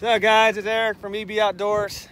So guys, it's Eric from EBOutdoors.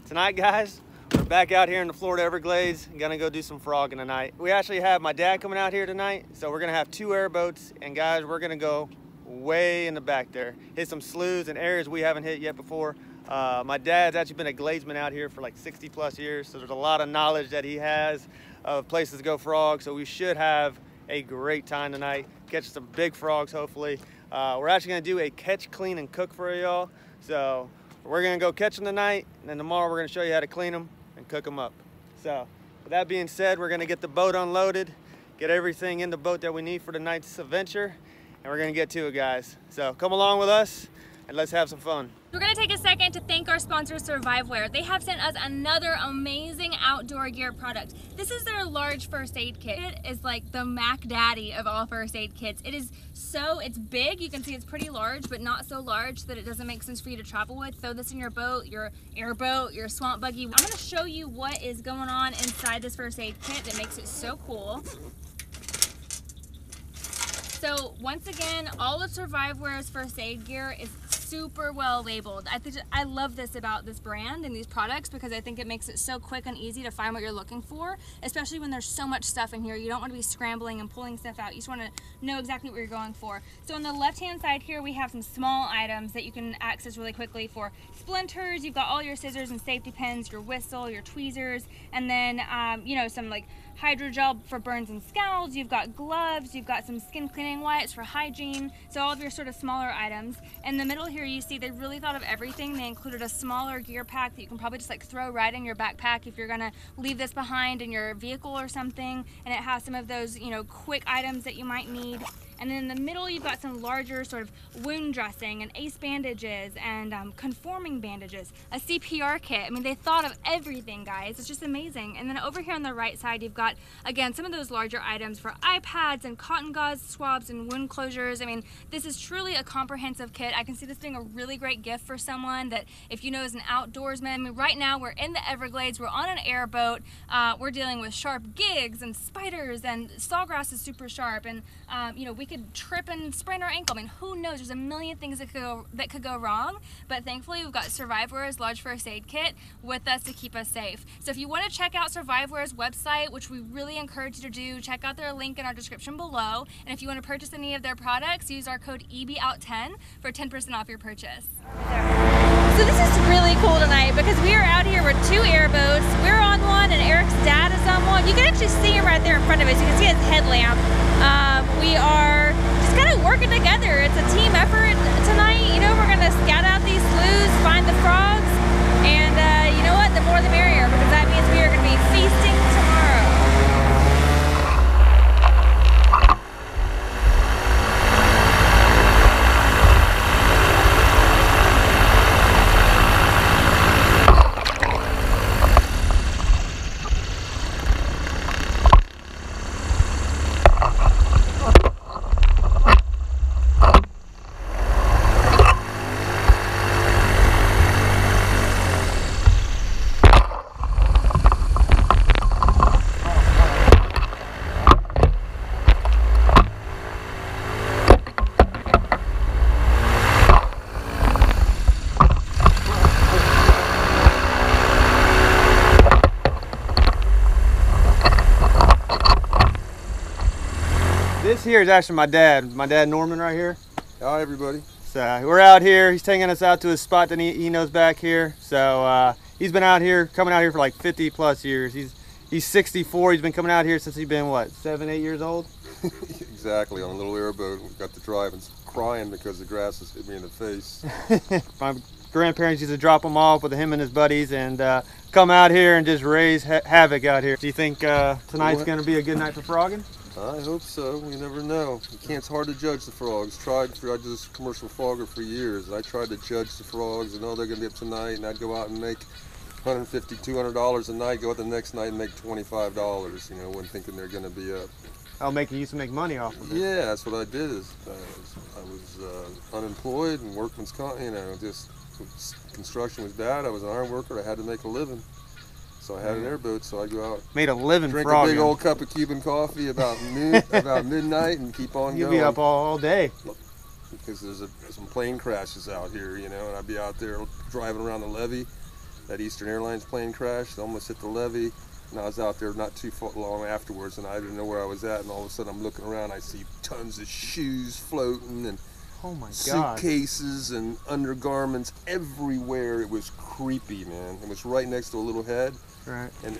Tonight guys, we're back out here in the Florida Everglades and gonna go do some frogging tonight. We actually have my dad coming out here tonight, so we're gonna have 2 airboats, and guys, we're gonna go way in the back there, hit some sloughs and areas we haven't hit yet before. My dad's actually been a gladesman out here for like 60 plus years, so there's a lot of knowledge that he has of places to go frog, so we should have a great time tonight, catch some big frogs hopefully. We're actually gonna do a catch, clean, and cook for y'all. So we're gonna go catch them tonight, and then tomorrow we're gonna show you how to clean them and cook them up. So with that being said, we're gonna get the boat unloaded, get everything in the boat that we need for tonight's adventure, and we're gonna get to it, guys. So come along with us and let's have some fun. We're gonna take a second to thank our sponsor, Surviveware. They have sent us another amazing outdoor gear product. This is their large first aid kit. It is like the Mac Daddy of all first aid kits. It's big, you can see it's pretty large, but not so large that it doesn't make sense for you to travel with. Throw this in your boat, your airboat, your swamp buggy. I'm gonna show you what is going on inside this first aid kit that makes it so cool. So once again, all of Surviveware's first aid gear is super well labeled. I love this about this brand and these products because I think it makes it so quick and easy to find what you're looking for, especially when there's so much stuff in here. You don't want to be scrambling and pulling stuff out. You just want to know exactly what you're going for. So on the left hand side here we have some small items that you can access really quickly for splinters. You've got all your scissors and safety pins, your whistle, your tweezers, and then you know, some like hydrogel for burns and scalds. You've got gloves, you've got some skin cleaning wipes for hygiene, so all of your sort of smaller items. In the middle here you see they really thought of everything. They included a smaller gear pack that you can probably just like throw right in your backpack if you're gonna leave this behind in your vehicle or something, and it has some of those, you know, quick items that you might need. And then in the middle you've got some larger sort of wound dressing and ace bandages and conforming bandages, a CPR kit. I mean, they thought of everything, guys. It's just amazing. And then over here on the right side you've got, again, some of those larger items for iPads and cotton gauze swabs and wound closures. I mean, this is truly a comprehensive kit. I can see this being a really great gift for someone that, if you know, is an outdoorsman. I mean, right now we're in the Everglades, we're on an airboat, we're dealing with sharp gigs and spiders, and sawgrass is super sharp, and you know, we could trip and sprain our ankle. I mean, who knows? There's a million things that could go wrong, but thankfully we've got Surviveware's large first aid kit with us to keep us safe. So if you want to check out Surviveware's website, which we really encourage you to do, check out their link in our description below. And if you want to purchase any of their products, use our code EBOUT10 for 10% off your purchase. So this is really cool tonight because we are out here with 2 airboats. We're on one and Eric's dad is on one. You can actually see him right there in front of us. You can see his headlamp. We are just kind of working together. It's a team effort tonight. You know, we're gonna scout out these sloughs, find the frogs, and you know what? The more the merrier, because that means we are gonna be feasting tomorrow. This here is actually my dad Norman right here. Hi everybody. So we're out here, he's taking us out to his spot that he knows back here. So he's been out here, coming out here for like 50 plus years. He's 64, he's been coming out here since he's been what, 7, 8 years old? Exactly, on a little airboat. We got to drive and crying because the grass has hit me in the face. My grandparents used to drop him off with him and his buddies and come out here and just raise havoc out here. Do you think tonight's going to be a good night for frogging? I hope so. You never know. It's hard to judge the frogs. I did this commercial frogger for years. I tried to judge the frogs and, oh, they're going to be up tonight, and I'd go out and make $150, $200 a night, go out the next night and make $25, you know, when thinking they're going to be up. Oh, you used to make money off of it. Yeah, that's what I did. I was unemployed and workman's comp, you know, just construction was bad. I was an iron worker. I had to make a living. So I had an airboat, so I go out. Made a living drink frogging. A big old cup of Cuban coffee about midnight and keep on going. You'll be up all day. because there's some plane crashes out here, you know, and I'd be out there driving around the levee. That Eastern Airlines plane crashed, almost hit the levee, and I was out there not too long afterwards, and I didn't know where I was at, and all of a sudden I'm looking around, I see tons of shoes floating, and oh my God, suitcases and undergarments everywhere. It was creepy, man. It was right next to a little head, right? And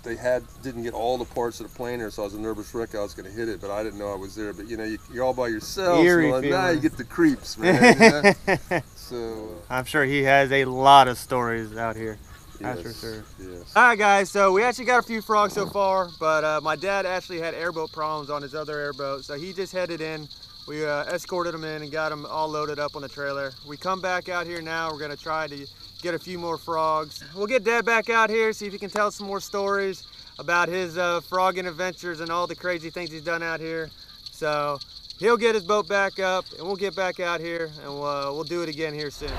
they didn't get all the parts of the plane there, so I was a nervous wreck. I was going to hit it, but I didn't know I was there. But you know, you're all by yourself. Eerie so now you get the creeps, man. You know? So I'm sure he has a lot of stories out here. That's for sure. Yes. All right, guys. So we actually got a few frogs so far, but my dad actually had airboat problems on his other airboat, so he just headed in. We escorted him in and got him all loaded up on the trailer. We come back out here now. We're gonna try to get a few more frogs. We'll get Dad back out here, see if he can tell us some more stories about his frogging adventures and all the crazy things he's done out here. So he'll get his boat back up and we'll get back out here and we'll do it again here soon.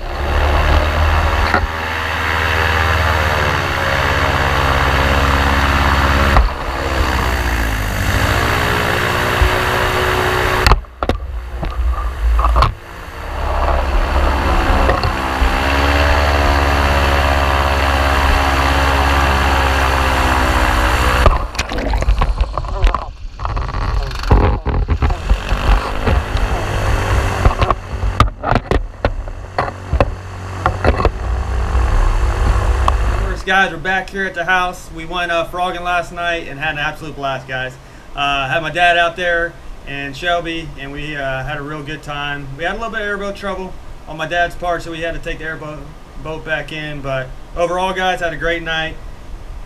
Guys, we're back here at the house. We went frogging last night and had an absolute blast, guys. Had my dad out there and Shelby, and we had a real good time. We had a little bit of airboat trouble on my dad's part, so we had to take the boat back in. But overall, guys, had a great night.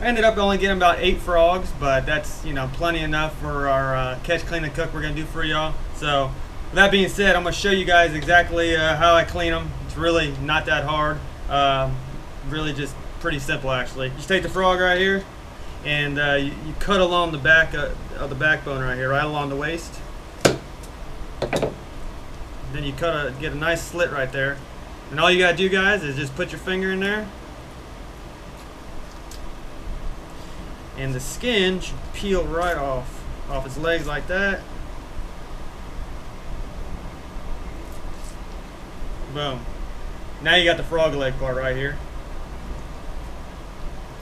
I ended up only getting about 8 frogs, but that's, you know, plenty enough for our catch, clean, and cook we're gonna do for y'all. So with that being said, I'm gonna show you guys exactly how I clean them. It's really not that hard. Really just pretty simple, actually. Just take the frog right here and you cut along the back of the backbone right here, right along the waist. Then you get a nice slit right there, and all you gotta do, guys, is just put your finger in there, and the skin should peel right off its legs like that. Boom. Now you got the frog leg part right here.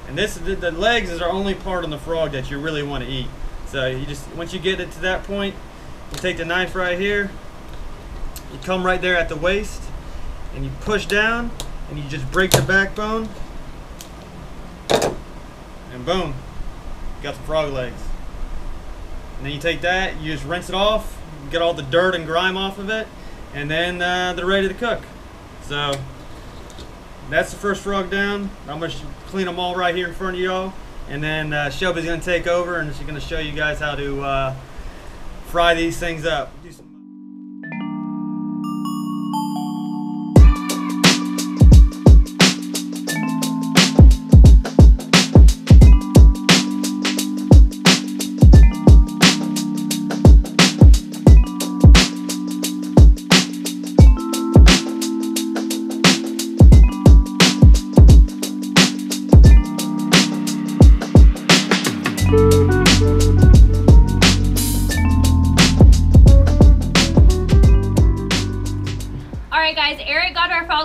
And the legs is our only part on the frog that you really want to eat. So you just, once you get it to that point, you take the knife right here, you come right there at the waist, and you push down, and you just break the backbone, and boom, you got the frog legs. And then you take that, you just rinse it off, get all the dirt and grime off of it, and then they're ready to cook. So that's the first frog down. I'm going to clean them all right here in front of y'all. And then Shelby's going to take over and she's going to show you guys how to fry these things up.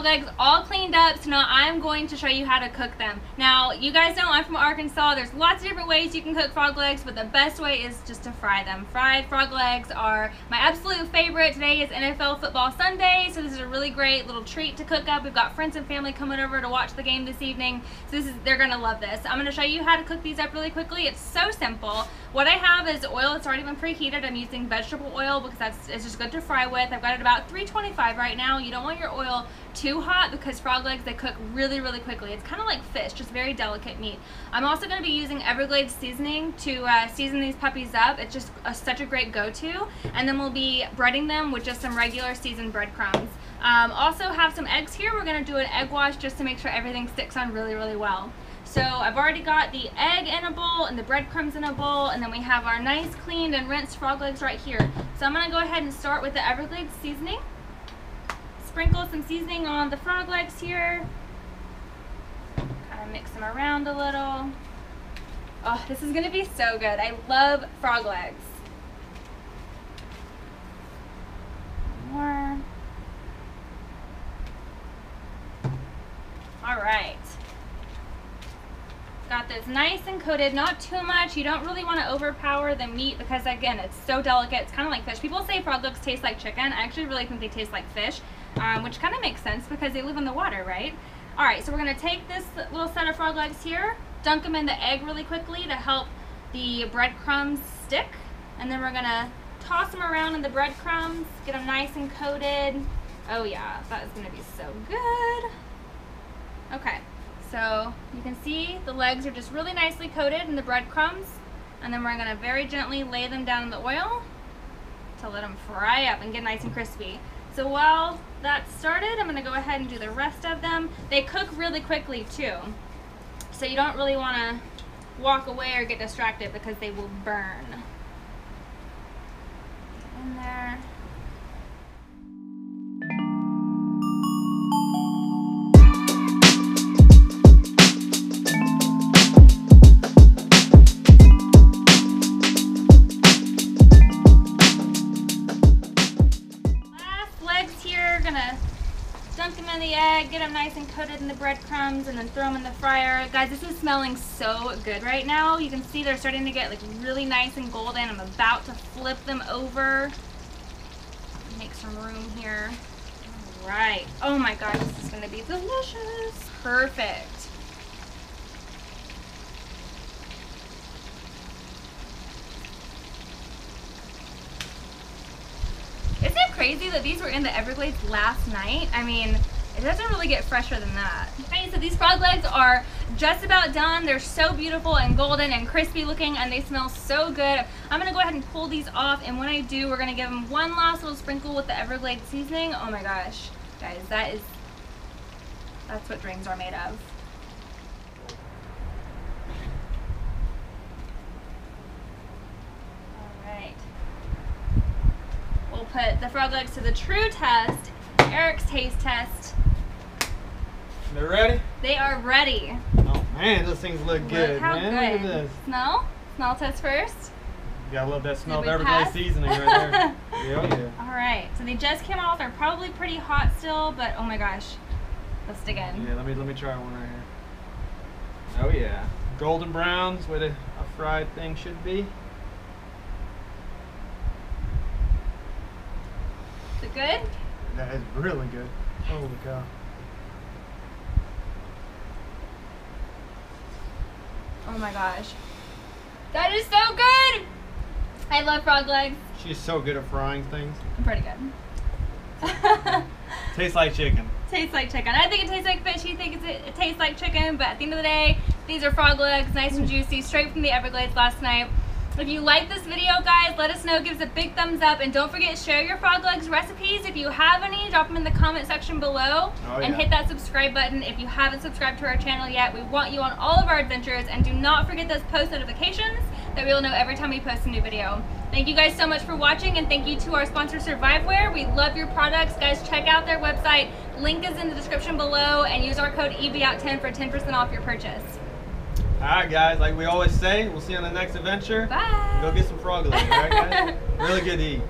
Legs all cleaned up, so now I'm going to show you how to cook them. Now, you guys know I'm from Arkansas. There's lots of different ways you can cook frog legs, but the best way is just to fry them. Fried frog legs are my absolute favorite. Today is NFL Football Sunday, so this is a really great little treat to cook up. We've got friends and family coming over to watch the game this evening, so they're gonna love this. I'm gonna show you how to cook these up really quickly. It's so simple. What I have is oil that's already been preheated. I'm using vegetable oil because it's just good to fry with. I've got it about 325 right now. You don't want your oil too hot because frog legs, they cook really, really quickly. It's kind of like fish, just very delicate meat. I'm also going to be using Everglades seasoning to season these puppies up. It's just such a great go-to. And then we'll be breading them with just some regular seasoned breadcrumbs. Also have some eggs here. We're going to do an egg wash just to make sure everything sticks on really, really well. So I've already got the egg in a bowl and the breadcrumbs in a bowl, and then we have our nice cleaned and rinsed frog legs right here. So I'm going to go ahead and start with the Everglades seasoning. Sprinkle some seasoning on the frog legs here. Kind of mix them around a little. Oh, this is going to be so good. I love frog legs. More. and coated, not too much. You don't really want to overpower the meat because, again, it's so delicate. It's kind of like fish. People say frog legs taste like chicken. I actually really think they taste like fish, which kind of makes sense because they live in the water, right? All right, so we're going to take this little set of frog legs here, dunk them in the egg really quickly to help the breadcrumbs stick, and then we're going to toss them around in the breadcrumbs, get them nice and coated. Oh yeah, that is going to be so good. Okay, so you can see the legs are just really nicely coated in the breadcrumbs, and then we're going to very gently lay them down in the oil to let them fry up and get nice and crispy. So while that's started, I'm going to go ahead and do the rest of them. They cook really quickly too, so you don't really want to walk away or get distracted because they will burn. Get in there. Dunk them in the egg, get them nice and coated in the breadcrumbs, and then throw them in the fryer. Guys, this is smelling so good right now. You can see they're starting to get like really nice and golden. I'm about to flip them over. Make some room here. All right. Oh my gosh, this is gonna be delicious. Perfect. Isn't it crazy that these were in the Everglades last night? I mean, it doesn't really get fresher than that. Okay, so these frog legs are just about done. They're so beautiful and golden and crispy looking, and they smell so good. I'm gonna go ahead and pull these off, and when I do, we're gonna give them one last little sprinkle with the Everglades seasoning. Oh my gosh, guys, that's what dreams are made of. Put the frog legs to the true test, Eric's taste test. They're ready? They are ready. Oh man, those things look good, how man. good. Look at this. Smell? Smell test first. You gotta love that smell of Did we Everglades pass? seasoning right there. Yeah. All right, so they just came off. They're probably pretty hot still, but oh my gosh. Let's dig in. Yeah, let me try one right here. Oh yeah. Golden browns, what a fried thing should be. Is it good? That is really good. Holy cow. Oh my gosh. That is so good! I love frog legs. She's so good at frying things. I'm pretty good. Tastes like chicken. Tastes like chicken. I think it tastes like fish. You think it tastes like chicken, but at the end of the day, these are frog legs, nice and juicy, straight from the Everglades last night. If you like this video, guys, let us know. Give us a big thumbs up, and don't forget, share your frog legs recipes. If you have any, drop them in the comment section below, and hit that subscribe button if you haven't subscribed to our channel yet. We want you on all of our adventures, and do not forget those post notifications that we will know every time we post a new video. Thank you guys so much for watching, and thank you to our sponsor, Surviveware. We love your products. Guys, check out their website. Link is in the description below, and use our code EBOUT10 for 10% off your purchase. Alright guys, like we always say, we'll see you on the next adventure. Bye. Go get some frog legs, alright guys? Really good to eat.